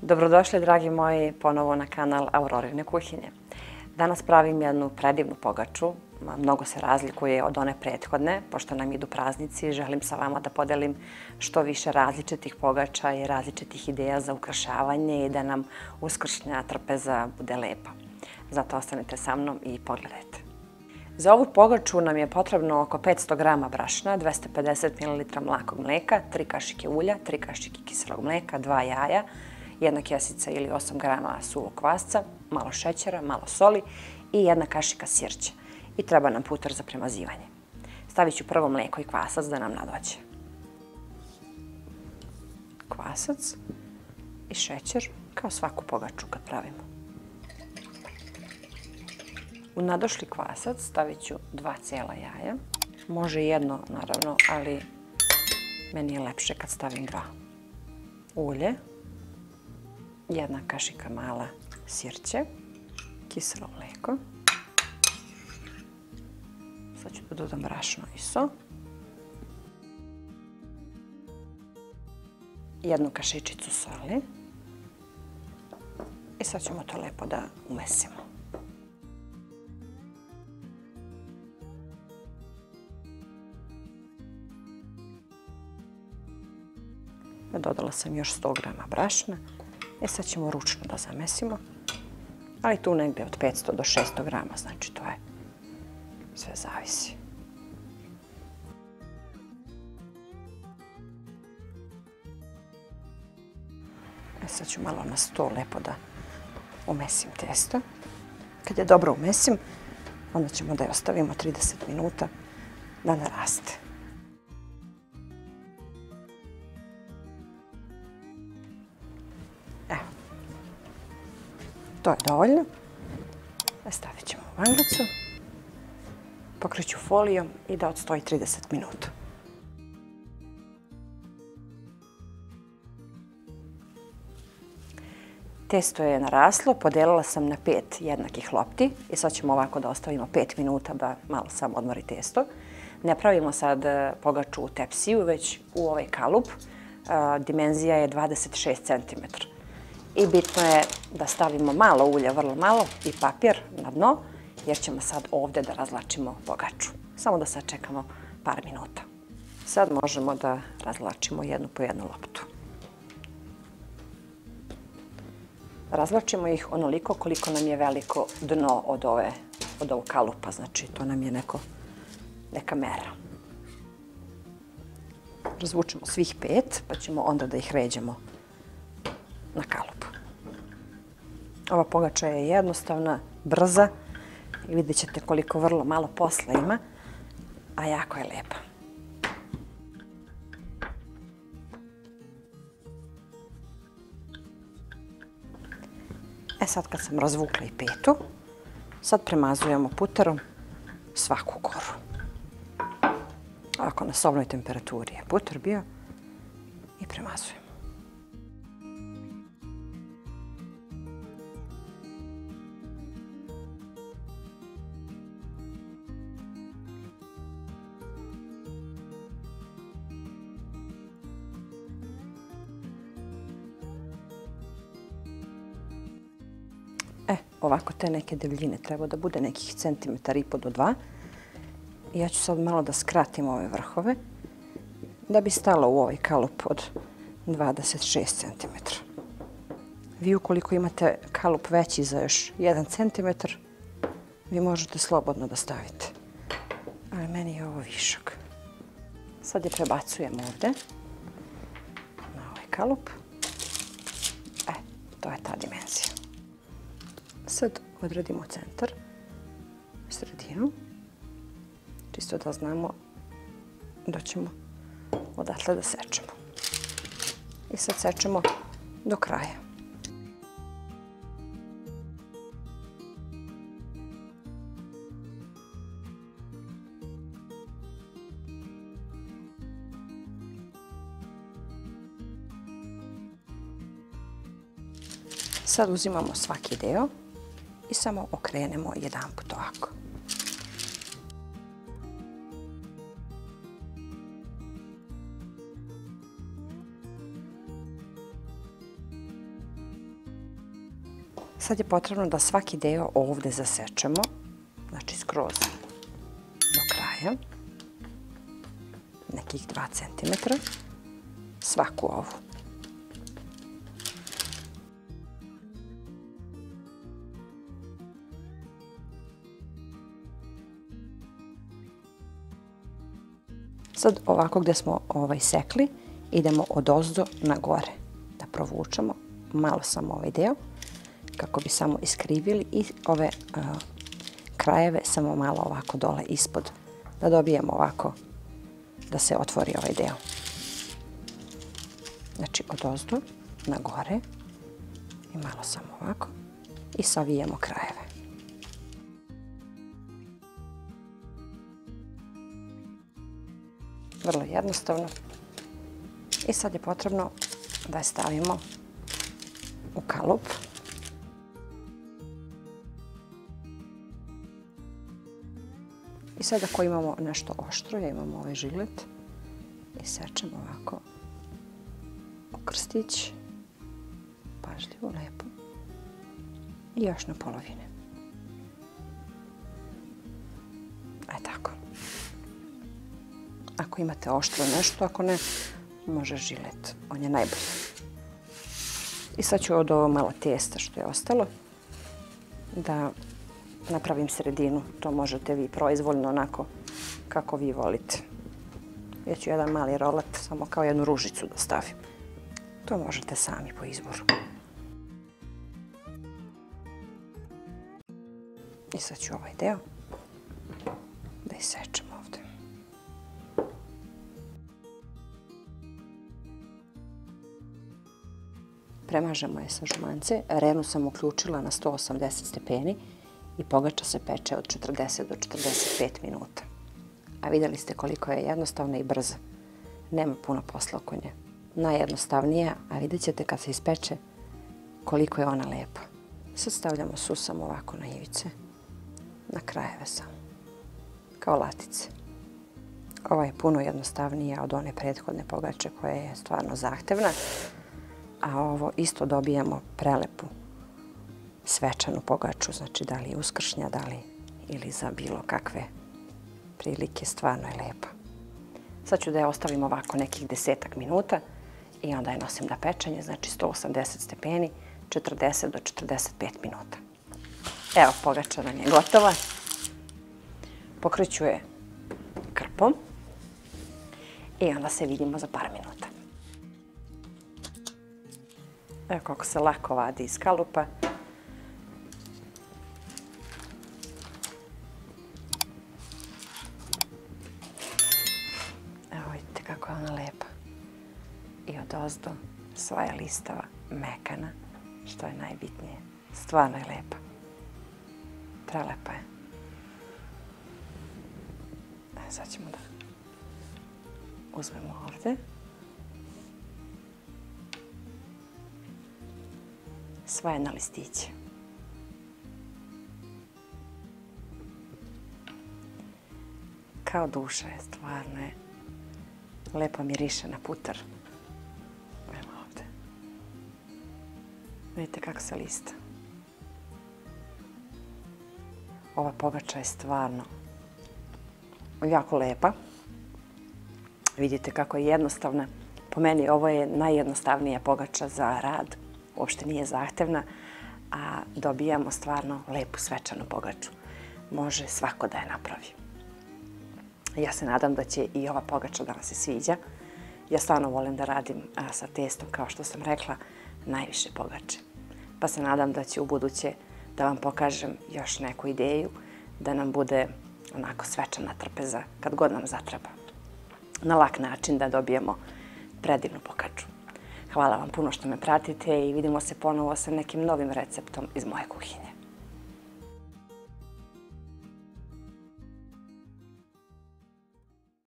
Dobrodošli, dragi moji, ponovo na kanal Aurorine kuhinje. Danas pravim jednu predivnu pogaču. Mnogo se razlikuje od one prethodne, pošto nam idu praznici. Želim sa vama da podelim što više različitih pogača i različitih ideja za ukrašavanje i da nam uskršnja trpeza bude lepa. Zato ostanite sa mnom i pogledajte. Za ovu pogaču nam je potrebno oko 500 g brašna, 250 ml mlakog mleka, 3 kašike ulja, 3 kašike kiselog mleka, 2 jaja, 1 kesica ili 8 g suvog kvasca, malo šećera, malo soli i 1 kašika sirća. I treba nam putar za premazivanje. Stavit ću prvo mleko i kvasac da nam nadođe. Kvasac i šećer, kao svaku pogaču kad pravimo. U nadošli kvasac stavit ću 2 cijela jaja. Može jedno, naravno, ali meni je lepše kad stavim 2. Ulje. 1 kašika mala sirće. Kiselo mleko. Sad ću da dodam brašno i so. 1 kašičicu soli. I sad ćemo to lepo da umesimo. Dodala sam još 100 g brašna. Sad ćemo ručno da zamesimo. Ali tu negdje od 500 do 600 g, znači to je sve zavisi. Sad ću malo na sto lepo da umesim testo. Kad je dobro umesim, onda ćemo da je ostavimo 30 minuta da naraste. Evo. To je dovoljno. Stavit ćemo u vangacu. Pokriću folijom i da odstoji 30 minuta. Testo je naraslo, podelila sam na 5 jednakih lopti i sad ćemo ovako da ostavimo 5 minuta da malo samo odmori testo. Ne pravimo sad pogaču u tepsiju, već u ovaj kalup. Dimenzija je 26 cm. I bitno je da stavimo malo ulja, vrlo malo, i papir na dno, jer ćemo sad ovdje da razlačimo pogaču. Samo da sačekamo par minuta. Sad možemo da razlačimo jednu po jednu loptu. Razlačimo ih onoliko koliko nam je veliko dno od ovog kalupa, znači to nam je neka mera. Razvučemo svih 5, pa ćemo onda da ih ređemo na kalup. Ova pogača je jednostavna, brza i vidjet ćete koliko vrlo malo posla ima, a jako je lepa. Sad kad sam razvukla i 5, sad premazujemo puterom svaku koru. Ovako na sobnoj temperaturi je puter bio i premazujemo. Ovako te neke debljine treba da bude nekih 1,5 cm do 2. I ja ću sad malo da skratim ove vrhove da bi stalo u ovaj kalup od 26 cm. Vi ukoliko imate kalup veći za još 1 cm, vi možete slobodno da stavite. Ali meni je ovo višak. Sad je prebacujem ovdje na ovaj kalup. To je ta dimenzija. Sad odredimo centar, sredinu, čisto da znamo da ćemo odatle da sečemo. I sad sečemo do kraja. Sad uzimamo svaki deo i samo okrenemo jedanput ovako. Sad je potrebno da svaki deo ovde zasečemo, znači skroz do kraja, nekih 2 cm, svaku ovu. Sad ovako gde smo sekli, idemo odozdo na gore, da provučemo malo samo ovaj deo, kako bi samo iskrivili i ove krajeve samo malo ovako dole ispod, da dobijemo ovako, da se otvori ovaj deo. Znači odozdo na gore i malo samo ovako i savijemo krajeve. Vrlo jednostavno. I sad je potrebno da je stavimo u kalup. I sad ako imamo nešto oštro, ja imam ovaj žilet i sečem ovako u krstić, pažljivo, lepo i još na polovine. Tako. Ako imate oštro nešto, ako ne, može žilet, on je najbolji. I sad ću od ovo malo testa što je ostalo da napravim sredinu. To možete vi proizvoljno onako kako vi volite. Ja ću jedan mali rolat, samo kao jednu ružicu da stavim. To možete sami po izboru. I sad ću ovaj deo da isečem ovde. Premažemo je sa žumance. Renu sam uključila na 180 stepeni i pogača se peče od 40 do 45 minuta. A vidjeli ste koliko je jednostavna i brza. Nema puno posla oko nje. Najjednostavnija, a vidjet ćete kad se ispeče koliko je ona lepa. Sad stavljamo susam ovako na ivice, na krajeve samo, kao latice. Ova je puno jednostavnija od one prethodne pogače koja je stvarno zahtevna, a ovo isto dobijamo prelepu svečanu pogaču, znači da li je uskršnja, da li ili za bilo kakve prilike, stvarno je lepa. Sad ću da je ostavim ovako nekih 10 minuta i onda je nosim na pečenje, znači 180 stepeni, 40 do 45 minuta. Evo, pogača nam je gotova. Pokreću je krpom i onda se vidimo za par minuta. Evo kako se lako vadi iz kalupa. Evo vidite kako je ona lepa. I odozdo sva je listava mekana, što je najbitnije. Stvarno je lepa. Prelepa je. Sad ćemo da uzmemo ovde. Sva je na listiće. Kao duša je, stvarno je. Lepo miriše na putar. Evo ovde. Vidite kako se lista. Ova pogača je stvarno jako lepa. Vidite kako je jednostavna. Po meni ovo je najjednostavnija pogača za rad. Uopšte nije zahtevna, a dobijamo stvarno lepu svečanu pogaču. Može svako da je napravi. Ja se nadam da će i ova pogača da vam se sviđa. Ja stvarno volim da radim sa testom, kao što sam rekla, najviše pogače. Pa se nadam da će u buduće da vam pokažem još neku ideju, da nam bude onako svečana trpeza kad god nam zatreba. Na lak način da dobijemo predivnu pogaču. Hvala vam puno što me pratite i vidimo se ponovo sa nekim novim receptom iz moje kuhinje.